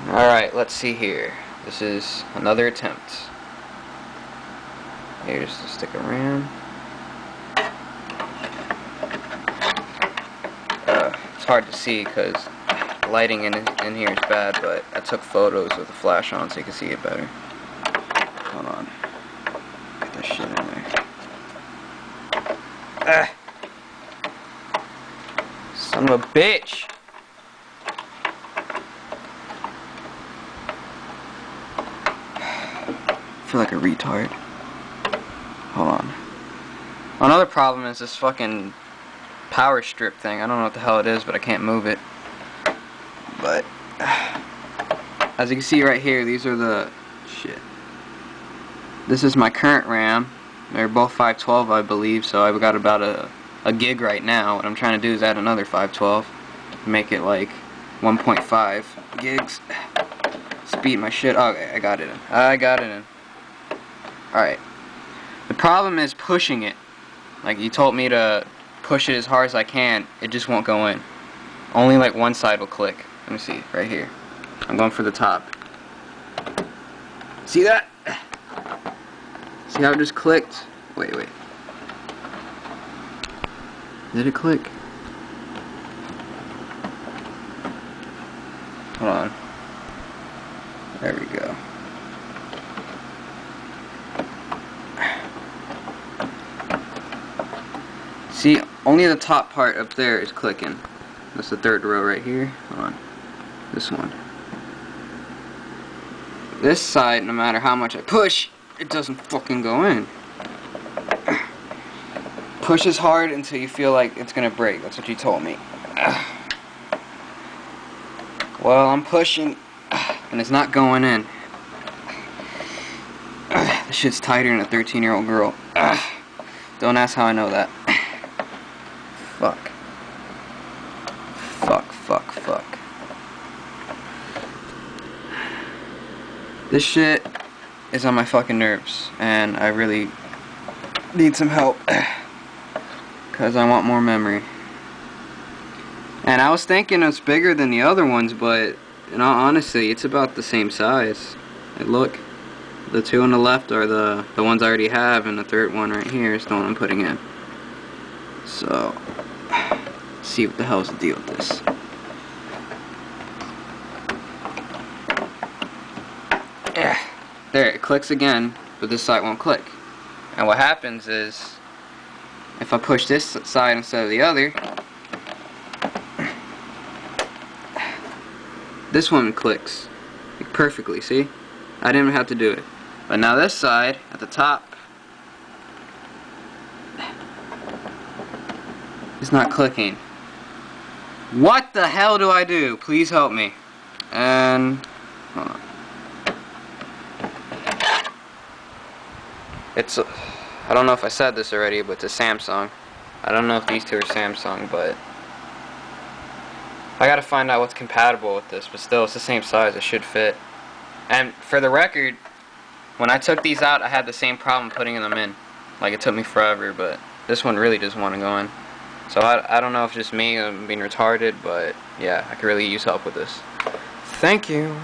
Alright, let's see here. This is another attempt. Here's the stick of RAM. It's hard to see because lighting in here is bad, but I took photos with a flash on so you can see it better. Hold on. Get this shit in there. Son of a bitch! I feel like a retard. Hold on. Another problem is this fucking power strip thing. I don't know what the hell it is, but I can't move it. But as you can see right here, these are the shit. This is my current RAM. They're both 512, I believe, so I've got about a gig right now. What I'm trying to do is add another 512, make it like 1.5 gigs. Speed my shit. Okay, I got it in. Alright. The problem is pushing it. Like, you told me to push it as hard as I can. It just won't go in. Only like one side will click. Let me see. Right here. I'm going for the top. See that? See how it just clicked? Wait. Did it click? Hold on. There we go. See, only the top part up there is clicking. That's the third row right here. Hold on. This one. This side, no matter how much I push, it doesn't fucking go in. Push as hard until you feel like it's gonna break. That's what you told me. Well, I'm pushing, and it's not going in. This shit's tighter than a 13-year-old girl. Don't ask how I know that. Fuck. This shit is on my fucking nerves, and I really need some help because I want more memory. And I was thinking it's bigger than the other ones, but in all honesty, it's about the same size. And look, the two on the left are the ones I already have, and the third one right here is the one I'm putting in. So, let's see what the hell's the deal with this. There, it clicks again, but this side won't click. And what happens is, if I push this side instead of the other, this one clicks perfectly, see? I didn't even have to do it. But now this side, at the top, is not clicking. What the hell do I do? Please help me. And, hold on. I don't know if I said this already, but it's a Samsung. I don't know if these two are Samsung, but I gotta find out what's compatible with this, but still, it's the same size, it should fit. And for the record, when I took these out, I had the same problem putting them in. Like, it took me forever, but this one really doesn't want to go in. So I don't know if it's just me, I'm being retarded, but yeah, I could really use help with this. Thank you.